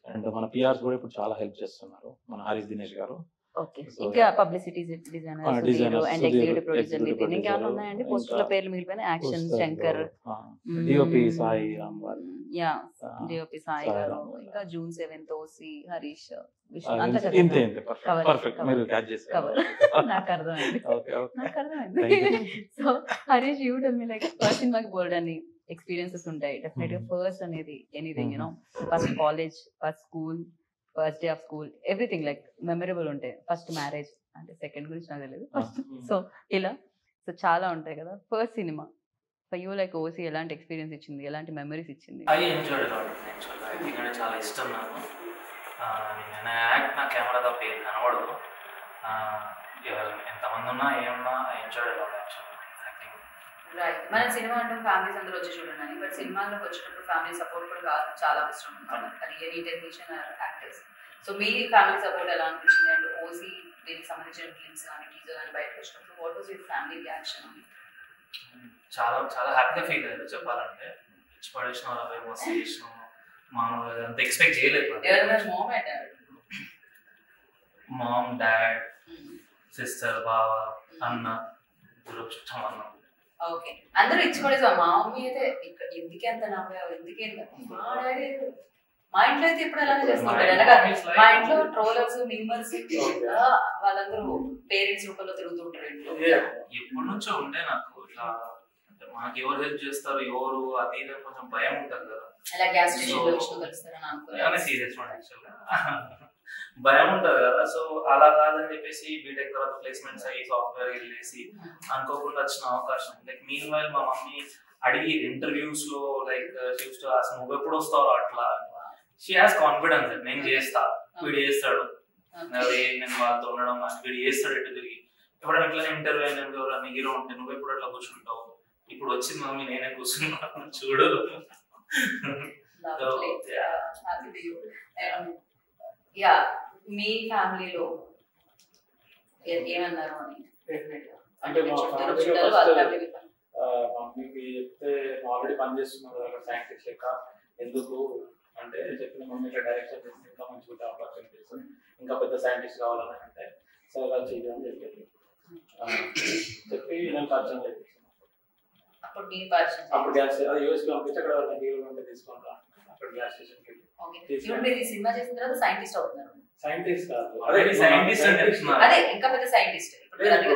అండ్ మన పిఆర్స్ కూడా ఇప్పుడు చాలా హెల్ప్ చేస్తున్నారు, మన హరీష్ దినేష్ గారు. ఓకే, ఇంకా publicity designer and executive producer ఇంకా ఉన్నాయండి. పోస్టర్ల పేర్లు మిగిలిపోయిన action Shankar, DOP Sai Rambal, yeah DOP Sai garu, ఇంకా జూన్ 7th ఓసి హరీష్, ఇంతే పర్ఫెక్ట్ మీరు క్యాచ్ చేశారు. నాకు అర్థమైంది. So Harish you tell me like first సినిమాకి బోల్డ్ అని ఎక్స్పీరియన్సెస్ ఉంటాయి డెఫినెట్ గా. ఫస్ట్ అనేది anything you know, first college, first school, first day of school, everything like memorable ఉంటాయి. ఫస్ట్ మ్యారేజ్ అంటే సెకండ్ గురించి నాకు తెలియదు. సో ఇలా సో చాలా ఉంటాయి కదా. First cinema for you like OC ఎలాంటి ఎక్స్పీరియన్స్ ఇచ్చింది, ఎలాంటి మెమరీస్ ఇచ్చింది? చాలా ఇష్టం నాకు. నా కెమెరా తప్ప ఏం కనబడదు. ఎంతమంది ఉన్నా ఏమన్నా ఎంజాయ్ రైట్. మన సినిమా అంటే ఫ్యామిలీస్ అందరూ వచ్చి చూడండి, బట్ సినిమాలోకి వచ్చేటప్పుడు ఫ్యామిలీ సపోర్ట్ కూడా చాలా అవసరం. అది ఎనీ టెక్నీషియన్ యాక్టర్స్. సో మీ ఫ్యామిలీ సపోర్ట్ ఎలా అనిపించింది? అండ్ ఓసీ దీనికి సంబంధించిన ఫిల్మ్స్ కానీ టీజర్ కానీ బయటకు వచ్చినప్పుడు what was your family reaction? చాలా చాలా హ్యాపీగా ఫీల్ అయ్యారు చెప్పాలంటే. ఇష్టపడేసిన వాళ్ళ మస్తు చేసినాం, మామూలుగా అంత ఎక్స్పెక్ట్ చేయలేదు. మామ్, డాడ్, సిస్టర్, బావ, అన్న, చుట్టం అన్న. ఓకే, అందరూ ఇచ్చిపడేసా. మా మమ్మీ అయితే ఎందుకే అంత నవ్వావు, ఎందుకే మా ఇంట్లో అయితే ఇప్పుడు అలానే చేస్తుంటారు. మా ఇంట్లో ట్రోలర్స్, మెంబర్స్ వాళ్ళందరూ పేరెంట్స్ రూపంలో తిరుగుతుంటారు ఇంట్లో. ఎప్పటి నుంచో ఉంటే నాకు ఇట్లా మనకి ఎవరు హెల్ప్ చేస్తారు, ఎవరు అది కొంచెం భయం ఉంటుంది కదా. అలా గ్యాస్ స్టేషన్ లో కలుస్తారని అనుకున్నాను. సీరియస్ యాక్చువల్గా భయం ఉంటుంది కదా. సో అలా కాదని చెప్పేసి బీటెక్ తర్వాత ప్లేస్మెంట్స్ అయ్యి సాఫ్ట్వేర్ వెళ్ళేసి అనుకోకుండా వచ్చిన అవకాశం. లైక్ మీన్ వైల్ మా మమ్మీ అడిగి ఇంటర్వ్యూస్ లో లైక్ నువ్వు ఎప్పుడు వస్తావు అట్లా. షీ హాస్ కాన్ఫిడెన్స్, నేను చేస్తా, వీడు చేస్తాడు, నేను వాళ్ళతో ఉండడం వీడు చేస్తాడు. ఎటు తిరిగి ఎప్పుడైనా ఇట్లా ఇంటర్వ్యూ అయినప్పుడు ఎవరైనా హీరో ఉంటే నువ్వు ఎప్పుడు అట్లా కూర్చుంటావు, ఇప్పుడు వచ్చింది మమ్మీ నేనే కూర్చున్నాను చూడు. యా మీ ఫ్యామిలీలో ఏమన్నారు అని అంటే మా చుట్టాలు వాళ్ళ ఫ్యామిలీ మమ్మీకి చెప్తే ఆల్రెడీ పనిచేస్తున్నారు అక్కడ సైంటిస్ట్ లెక్క, ఎందుకు అంటే చెప్పిన మమ్మీ ఇట్లా డైరెక్షన్ చేస్తే ఇంకా మంచిగా ఆపర్చునిటీస్, ఇంకా పెద్ద సైంటిస్ట్ కావాలని అంటే సరే చేయడం అని చెప్పేది. చెప్పి నేను పరిచయం చేపించాను. అప్పుడు గ్యాస్ అది యూఎస్కి పంపించి అక్కడ హీరో ఉంటే తీసుకుంటా అక్కడ గ్యాస్ స్టేషన్కి వెళ్ళి సినిమా చేసిన తర్వాత సైంటిస్ట్ అవుతున్నారు. సైంటిస్ట్ కాదు, అదే సైంటిస్ట్ అని చెప్తున్నారు. అదే ఇంకా పెద్ద సైంటిస్ట్.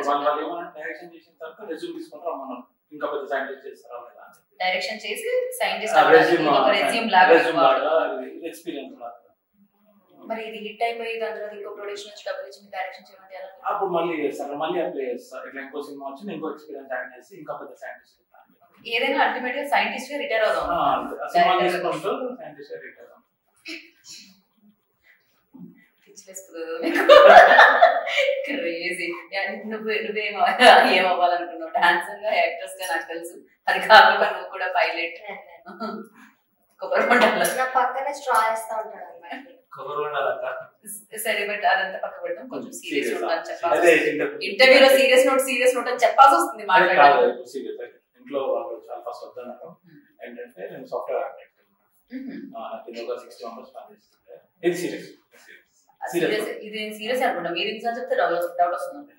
వాళ్ళు ఏమన్నా డైరెక్షన్ చేసిన తర్వాత రెజ్యూమ్ తీసుకుంటారు, మనం ఇంకా పెద్ద సైంటిస్ట్ చేస్తారా లేదా డైరెక్షన్ చేసి సైంటిస్ట్ రెజ్యూమ్ లాగా ఎక్స్పీరియన్స్. మరి ఇది హిట్ అయిపోయి దాని తర్వాత ఇంకో ప్రొడక్షన్ వచ్చి డబ్బులు ఇచ్చి డైరెక్షన్ చేయమంటే అప్పుడు మళ్ళీ చేస్తాను, మళ్ళీ అప్లై చేస్తాను. ఇట్లా ఇంకో సినిమా వచ్చి ఇంకో ఎక్స్పీరియన్స్ యాడ్ చేసి ఇంకా పెద్ద సైంటిస్ట్. ఏదైనా అల్టిమేట్ గా సైంటిస్ట్ గా రిటైర్ అవుదాం. సైంటిస్ట్ గా రిటైర్ అవుదాం. క్రేజీ. ఏమవ్వాలనుకున్నావు? డాన్సర్ గా, యాక్ట్రెస్ గా నాకు తెలుసు. అది కాకుండా నువ్వు కూడా పైలట్. పక్కన స్ట్రా వేస్తా ఉంటాడు. సరే బట్ అదంతా పక్క పెడతాం. కొంచెం సీరియస్ నోట్ అని చెప్పాలి. ఇంటర్వ్యూలో సీరియస్ నోట్ అని చెప్పాల్సి వస్తుంది. మాట్లాడాలి ఇంట్లో వాళ్ళు చాలా ఫస్ట్ వద్దన్నారు. ఏంటంటే నేను సాఫ్ట్వేర్ ఆర్కిటెక్ట్, నాకు 60 మెంబర్స్ పనిచేస్తుంటే ఇది సీరియస్. ఇది సీరియస్ అనుకుంటా. మీరు ఇంకా చెప్తే డౌట్ వస్తుంది.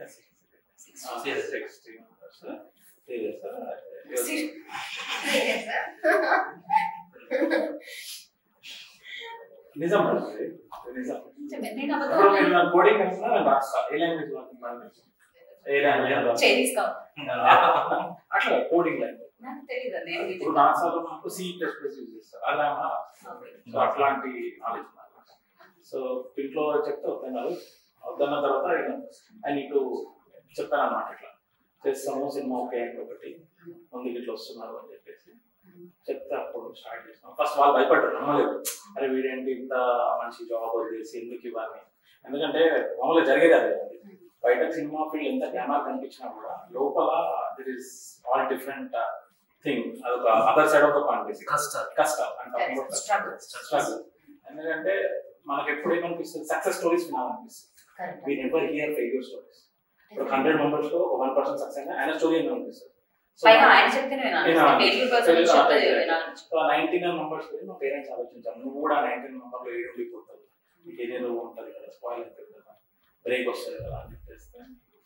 నిజం కోడింగ్ రాస్తా. ఏ లాంగ్వేజ్ అట్లా కోడింగ్ లాంగ్వేజ్ నాకు తెలియదు. ఇప్పుడు నాసాలో మనకు C++ యూజ్ చేస్తారు, అలా అట్లాంటి నాలెడ్జ్. సో ఇంట్లో చెప్తే వద్దన్న తర్వాత ఐ నీడ్ టు చెప్పాను అన్నమాట. ఇట్లా చేస్తాము సినిమా ఓకే అని ఒకటి ముందుకు ఇట్లా వస్తున్నారు అని చెప్పేసి చెప్తే అప్పుడు స్టార్ట్ చేస్తాం. ఫస్ట్ వాళ్ళు భయపడ్డారు, నమ్మలేదు. అరే వీడేంటి ఇంత మంచి జాబ్ వదిలేసి ఎందుకు ఇవ్వాలి. ఎందుకంటే మామూలుగా జరిగేది అదే. బయట సినిమా ఫీల్డ్ ఎంత గ్లామర్ కనిపించినా కూడా లోపల there is all different thing. అదొక other side of the context, కష్టాలు అంటే స్ట్రగుల్. ఎందుకంటే మనకు ఎప్పుడు ఏమనిపిస్తుంది, సక్సెస్ స్టోరీస్ వినాలనిపిస్తుంది. We never hear failure stories. ఇప్పుడు 100 మెంబర్స్ లో 1% సక్సెస్ అయినా ఆయన స్టోరీ ఏమనిపిస్తుంది. 99 మెంబర్స్ మా పేరెంట్స్ ఆలోచించాను, నువ్వు కూడా 99 మెంబర్లో ఏడు ఉండిపోతావు, నీకు ఏదేదో ఉంటుంది కదా, స్పాయిల్ అవుతుంది కదా, బ్రేక్ వస్తుంది కదా అని చెప్పేసి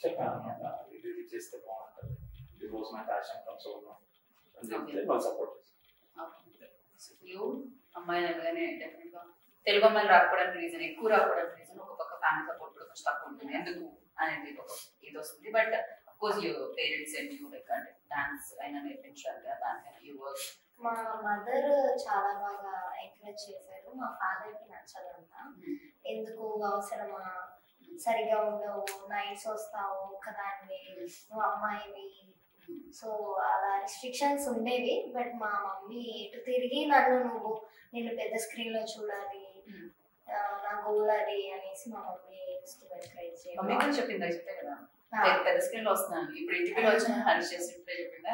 చెప్పాను అనమాట. ఇది చేస్తే బాగుంటుంది, ఇది was my passion from so long అని చెప్తే వాళ్ళు సపోర్ట్ చేస్తారు. అమ్మాయి అనగానే డెఫినెట్ గా తెలుగు అమ్మాయిలు రాకపోవడానికి రీజన్, ఎక్కువ రాకపోవడానికి రీజన్ ఒక పక్క ఫ్యామిలీ సపోర్ట్ కూడా కొంచెం తక్కువ ఉంటుంది. ఎందుకు అనేది ఒక ఇది వస్తుంది. But of course your parents and you like అంటే డాన్స్ అయినా నేర్పించాలి కదా, దానికైనా యూ వర్క్. మా మదర్ చాలా బాగా ఎంకరేజ్ చేశారు. మా ఫాదర్కి నచ్చదంతా. ఎందుకు అవసరమా, సరిగా ఉండవు, నైట్స్ వస్తావు ఒక్కదాన్ని, నువ్వు అమ్మాయివి. సో అలా రిస్ట్రిక్షన్స్ ఉండేవి. బట్ మా మమ్మీ ఎటు తిరిగి నిన్ను పెద్ద స్క్రీన్లో చూడాలి, నా గోల్ అది అనేసి మా మమ్మీ ఎంకరేజ్ చేయాలి. మమ్మీ కూడా చెప్పిందా? చెప్పే కదా పెద్ద స్క్రీన్ లో వస్తున్నాను, ఇప్పుడు ఇంటికి వచ్చిన హరీష్ చేసి ఇప్పుడే చెప్పిందా.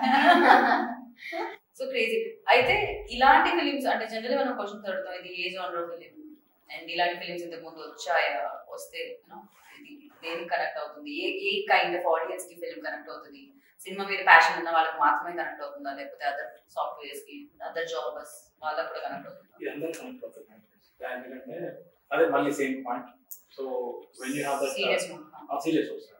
So crazy. అయితే ఇలాంటి ఫిలిమ్స్ అంటే జనరల్ మనం క్వశ్చన్ అడుగుతాం, ఇది ఏ జానర్ ఫిలిం అండ్ ఇలాంటి ఫిలిమ్స్ ఇంతకు ముందు వచ్చాయా, వస్తే ఇది దేనికి కనెక్ట్ అవుతుంది, ఏ కైండ్ ఆఫ్ ఆడియన్స్ కి ఫిలిం కనెక్ట్ అవుతుంది, సినిమా మీద ప్యాషన్ ఉన్న వాళ్ళకి మాత్రమే కనెక్ట్ అవుతుందా, లేకపోతే అదర్ సాఫ్ట్వేర్స్ కి, అదర్ జాబర్స్ వాళ్ళకి కూడా కనెక్ట్ అవుతుందా? ఎందుకంటే అదే మళ్ళీ same point. So when you have that serious వస్తుంది.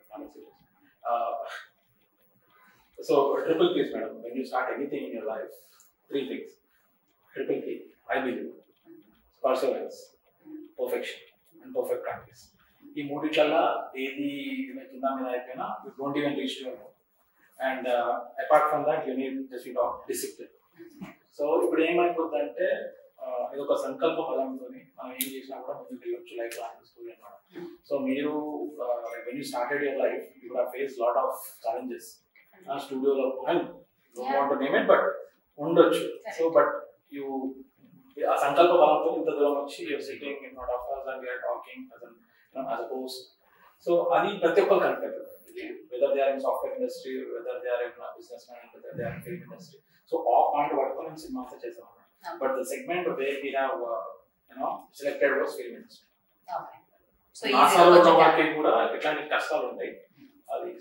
So triple P's, madam. When you start anything in your life, 3 things. Triple P, I believe. Perseverance, perfection, and perfect practice. ఈ మూడిట్లలో ఏది కింద మీద అయిపోయినా you don't even reach to your goal. And apart from that, you need just discipline. So ఇప్పుడు ఏమైపోతుంది అంటే ఇది ఒక సంకల్ప బలంతో మనం ఏం చేసినా కూడా ముందుకు వెళ్ళొచ్చు లైఫ్ అనిపిస్తుంది అన్నమాట. సో మీరు when you started your life, you would have faced lot of challenges. స్టూడియోలో నేమ్ ఇట్ బట్ ఉండొచ్చు. సో బట్ యూ ఆ సంకల్ప బలంతో ఇంత దూరం వచ్చి your sitting in front of us and we are talking as a host. So అది ప్రతి ఒక్కరు కనెక్ట్ అవుతుంది. whether they are in software industry, whether they are in businessman, whether they are in film industry. So all point పట్టుకొని మేము cinema అంతా చేసాం. But the segment where we have selected was film industry. Okay. So నాసాలో ఉన్న వాళ్ళకి కూడా ఇట్లాంటి కష్టాలు ఉంటాయి. అది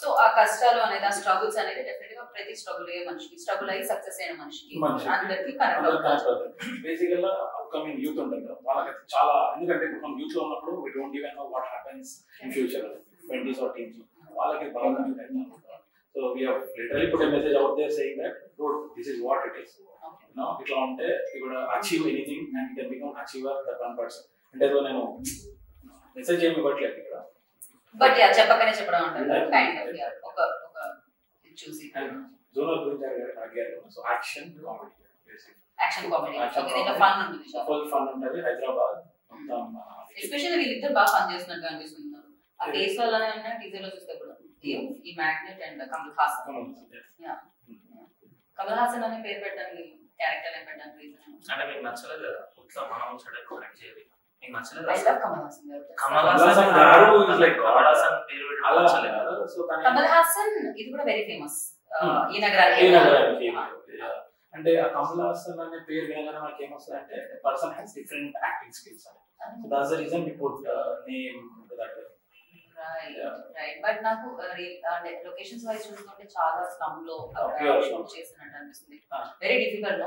సో ఆ కష్టాలు అనేది ఆ స్ట్రగుల్స్ అనేది డెఫినెట్ గా ప్రతి స్ట్రగుల్ అయ్యే మనిషికి స్ట్రగుల్ అయ్యి సక్సెస్ అయిన మనిషికి అందరికి కనెక్ట్ అవుతుంది. బేసికల్ గా అప్కమింగ్ యూత్ ఉంటుంది కదా వాళ్ళకి చాలా, ఎందుకంటే ఇప్పుడు మనం యూత్ లో ఉన్నప్పుడు we don't even know what happens in future 20s or teens వాళ్ళకి బాగా కనెక్ట్ అవుతుంది. So we have literally put a message out there saying that this is what it is. ఇట్లా ఉంటే ఇప్పుడు achieve anything and can become achiever that 1%. అంటే నేను message ఏమి ఇవ్వట్లేదు ఇక్కడ, బట్ యా చెప్పకనే చెప్పడం ఉంటుంది కైండ్ ఆఫ్ యా ఒక చూసి జోనల్ గురించి అడిగారు. So action comedy, basic action comedy దీంట్లో ఫన్ ఉంటుంది, ఫుల్ ఫన్ ఉంటుంది. హైదరాబాద్ మొత్తం ఎస్పెషల్లీ వీళ్ళిద్దరు బాగా ఫన్ చేస్తున్నట్టు అనిపిస్తుంది. ఆ కేసు వల్లనే ఉన్న టీజర్ లో చూస్తే కూడా ఈ మ్యాగ్నెట్ అండ్ కమల్ హాసన్, కమల్ హాసన్ అనే పేరు పెట్టడానికి క్యారెక్టర్ అని పెట్టడానికి రీజన్ అంటే మీకు నచ్చలేదు కదా ఉత్సవ మనం సైడ్ కనెక్ట్ చేయాలి. మీకు నచ్చలేదు ఐ లవ్ కమల్ హాసన్ గారు. కమల్ హాసన్ గారు లైక్ కమల్ హాసన్ పేరు అలా పెట్టలేదు. సో కమల్ హాసన్ ఇది కూడా వెరీ ఫేమస్ ఈ నగరానికి. అంటే ఆ కమల్ హాసన్ అనే పేరు వినగానే మనకి ఏమొస్తుంది అంటే person has different acting skills. So that's the reason we put name that. Right but నాకు లొకేషన్స్ వైజ్ చూసుకుంటే చాలా స్లమ్ లో షూట్ చేసినట్టు అనిపిస్తుంది. Very difficult.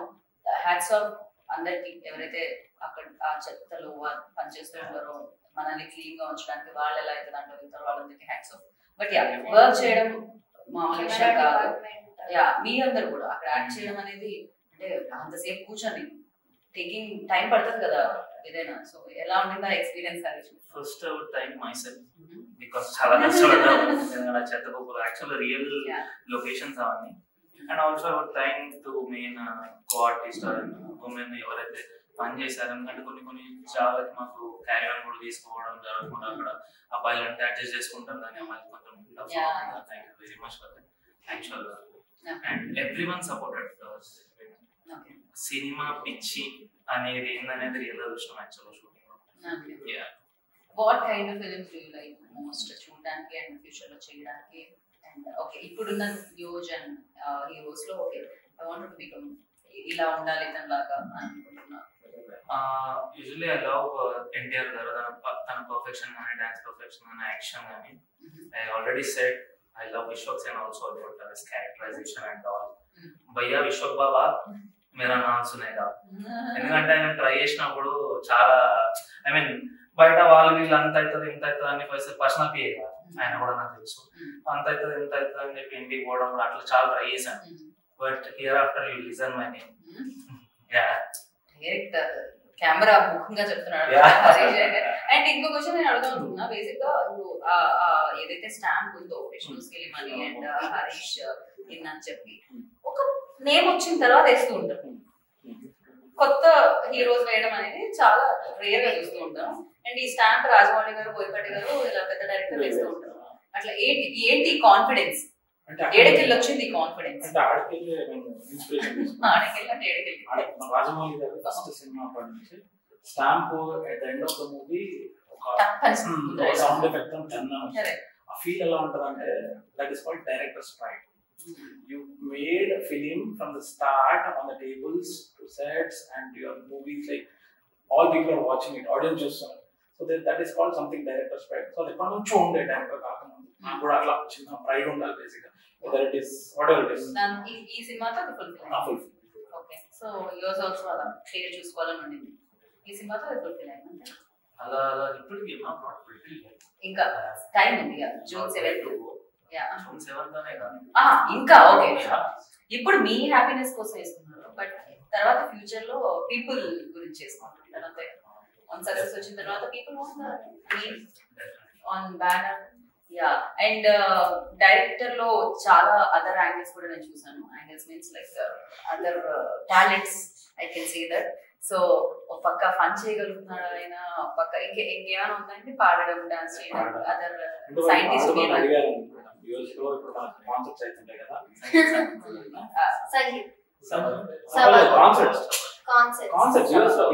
హ్యాట్స్ ఆఫ్ అందరికి ఎవరైతే అక్కడ ఆ చెత్తలో పనిచేస్తూ ఉంటారో మనల్ని క్లీన్ గా ఉంచడానికి వాళ్ళు ఎలా అయితే దాంట్లో వెళ్తారో వాళ్ళందరికీ hats off. But yeah work చేయడం మామూలు విషయం కాదు. యా మీ అందరు కూడా అక్కడ యాక్ట్ చేయడం అనేది అంటే అంతసేపు కూర్చొని టేకింగ్ టైం పడుతుంది కదా ఏదైనా. సో ఎలా ఉంటుంది ఆ experience? First I would thank myself because చాలా కష్టపడ్డాను. చెత్త కుప్పలు యాక్చువల్ రియల్ లొకేషన్స్ అవన్నీ. And also I would thank to main co artist women ఎవరైతే పని చేశారు. ఎందుకంటే కొన్ని జాగ్రత్త మాకు క్యారీ ఆన్ కూడా తీసుకోవడం జరగకుండా అక్కడ అబ్బాయిలు అంటే అడ్జస్ట్ చేసుకుంటాం కానీ అమ్మాయిలు కొంచెం thank you very much for that actual. And every one supported. Cinema పిచ్చి అనేది ఏందనేది రియల్ గా చూసినాం యాక్చువల్ షూటింగ్ లో. What kind of films do you like most చూడడానికి అండ్ ఫ్యూచర్ లో చేయడానికి? అండ్ ఓకే ఇప్పుడున్న న్యూజ్ అండ్ హీరోస్ లో okay I want to become ఇలా ఉండాలి తనలాగా అనుకుంటున్నా. యూజువల్లీ ఐ లవ్ ఎన్టీఆర్ గారు. తన పర్ఫెక్షన్ కానీ డాన్స్ పర్ఫెక్షన్ కానీ యాక్షన్ కానీ. I already said I love Vishwak Sen also about his characterization and all. భయ్యా విశ్వక్ బాబా మేరా నామ్ సునేగా. ఎందుకంటే ఆయన ట్రై చేసినప్పుడు చాలా ఐ మీన్ బయట వాళ్ళు వీళ్ళు అంత అవుతుంది ఇంత అవుతుంది అని పర్సనల్ పిఏ కాదు ఆయన కూడా నాకు తెలుసు. అంత అవుతుంది ఇంత అవుతుంది అని చెప్పి ఇంటికి పోవడం కూడా అట్లా చాలా ట్రై చేశాను. But here after you listen my name. Camera ముఖ్యంగా చెప్తున్నాడు. అండ్ ఇంకో క్వశ్చన్ నేను అడుగుతా అనుకున్నా. బేసిక్ గా ఏదైతే స్టాంప్ ఉందో విష్ణు స్కెలిమని అండ్ హరీష్ ఇన్ అని చెప్పి ఒక నేమ్ వచ్చిన తర్వాత వేస్తూ ఉంటారు. కొత్త హీరోస్ వేయడం అనేది చాలా రేర్ గా చూస్తూ ఉంటాం. అండ్ ఈ స్టాంప్ రాజమౌళి గారు, బోయపాటి గారు ఇలా పెద్ద డైరెక్టర్ వేస్తూ ఉంటారు. అట్లా ఏంటి కాన్ఫిడెన్స్? ఏడకెళ్ళి వచ్చింది కాన్ఫిడెన్స్? ఆడకెళ్ళి అంటే ఏడకెళ్ళి రాజమౌళి గారు ఫస్ట్ సినిమా నుంచి stamp at the end of the movie ఒక సౌండ్ ఎఫెక్ట్ ఆ ఫీల్ ఎలా ఉంటుంది అంటే that is called directors pride. You made a film from the start on the tables to sets and your movies like all people are watching it, audience చూస్తున్నారు. So that is called something director's pride. So ఎప్పటి నుంచో ఉండే director కాకముందు నాకు కూడా అట్లా చిన్న pride ఉండాలి బేసిక్గా. whether it is whatever it is. ఈ సినిమాతో fulfil. Okay so yours also అలా క్లియర్ చూసుకోవాలని ఉండింది. ఈ సినిమాతో ఫుల్ఫిల్ అయింది. అలా ఇప్పటికి ఇంకా టైం ఉంది కదా జూన్ 7th. ఇంకా ఓకే ఇప్పుడు మీ హ్యాపీనెస్ కోసం వేసుకున్నారు. బట్ తర్వాత ఫ్యూచర్ లో పీపుల్ గురించి చేసుకుంటారు. అంతే వన్ సక్సెస్ వచ్చిన తర్వాత people on banner. Yeah and director లో చాలా అదర్ యాంగిల్స్ కూడా నేను చూసాను. Angles means like other talents I can see that. So ఒక పక్క ఫన్ చేయగలుగుతున్నాడు ఆయన, ఒక పక్క ఇంకేమైనా ఉందంటే పాడడం, డాన్స్ చేయడం, అదర్ సైంటిస్ట్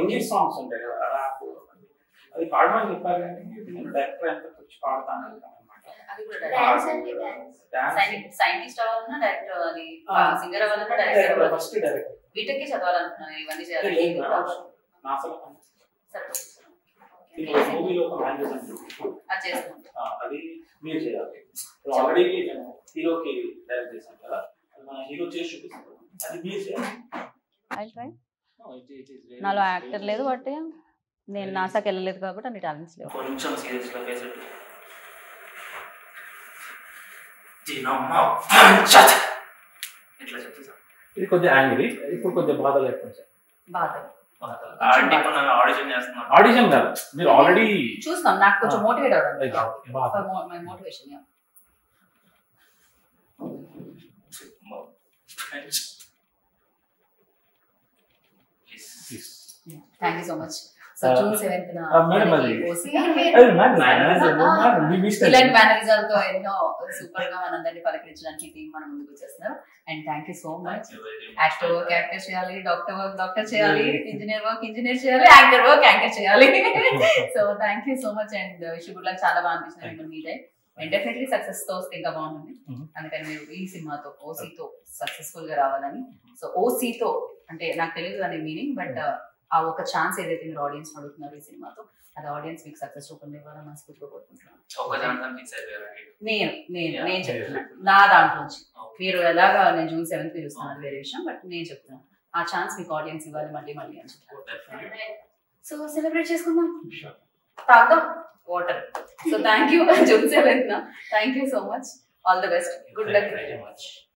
ఇంగ్లీష్ సాంగ్స్ ఉంటాయి కదా అది పాడమని చెప్పారు కానీ డైరెక్టర్ ఎంత వచ్చి పాడతాను. అది కూడా సైంటిస్ట్ అవ్వాలన్నా డైరెక్టర్ అవ్వాలి, సింగర్ అవ్వాలన్నా డైరెక్టర్ అవ్వాలి. ఫస్ట్ డైరెక్ట్ బీటెక్ చదవాలనుకున్నాను, ఇవన్నీ చేయాలి. మూవీలో ఒక లాంగ్వేజ్ అది చేస్తాను. అది మీరు చేయాలి. ఆల్రెడీ నేను హీరోకి డైరెక్ట్ చేశాను కదా, మన హీరో చేసి చూపిస్తాను, అది మీరు చేయాలి. నాలో యాక్టర్ లేదు, బట్ నేను నాసాకి వెళ్ళలేదు కాబట్టి అన్ని టాలెంట్స్ లేవు. కొంచెం సీరియస్గా ఫేస్ ఇట్లా చెప్తా. ఇది కొద్దిగా యాంగ్రీ, ఇప్పుడు కొద్దిగా బాధ లేకుండా సార్. బాధ ఆడిషన్ చేస్తున్నాను. ఆడిషన్ కాదు, మీరు ఆల్రెడీ చూస్తాం. నాకు కొంచెం మోటివేట్ అవ్వడం, my motivation. Thank you so much. So June 7th ఇలాంటి మేనరిజాలతో ఎన్నో సూపర్ గా మనందరినీ పలకరించడానికి టీం మన ముందుకు వచ్చేస్తున్నారు. And thank you so much. Actor work actor చేయాలి, డాక్టర్ వర్క్ డాక్టర్ చేయాలి, ఇంజనీర్ వర్క్ ఇంజనీర్ చేయాలి, యాంకర్ వర్క్ యాంకర్ చేయాలి. So thank you so much and wish good luck. చాలా బాగా అనిపిస్తుంది మిమ్మల్ని మీట్ అయ్యి. అండ్ డెఫినెట్లీ సక్సెస్ తో వస్తే ఇంకా బాగుంటుంది. అందుకని మీరు ఈ సినిమాతో ఓసీతో సక్సెస్ఫుల్ గా రావాలని. సో ఓసీతో అంటే నాకు తెలియదు అనే మీనింగ్, బట్ ఆ ఒక ఛాన్స్ ఏదైతే మీరు ఆడియన్స్ అడుగుతున్నారు ఈ సినిమాతో, అది ఆడియన్స్ మీకు సక్సెస్ రూపంలో ఇవ్వాలని మనస్ఫూర్తిగా కోరుకుంటున్నాను. నేను చెప్తున్నాను నా దాంట్లోంచి. మీరు ఎలాగా నేను జూన్ 7th చూస్తున్నాను అది వేరే విషయం, బట్ నేను చెప్తున్నాను ఆ ఛాన్స్ మీకు ఆడియన్స్ ఇవ్వాలి మళ్ళీ మళ్ళీ అని చెప్తాను. సో సెలబ్రేట్ చేసుకుందాం, తాగుదాం water. So thank you June 7th. Thank you so much. All the best, good luck.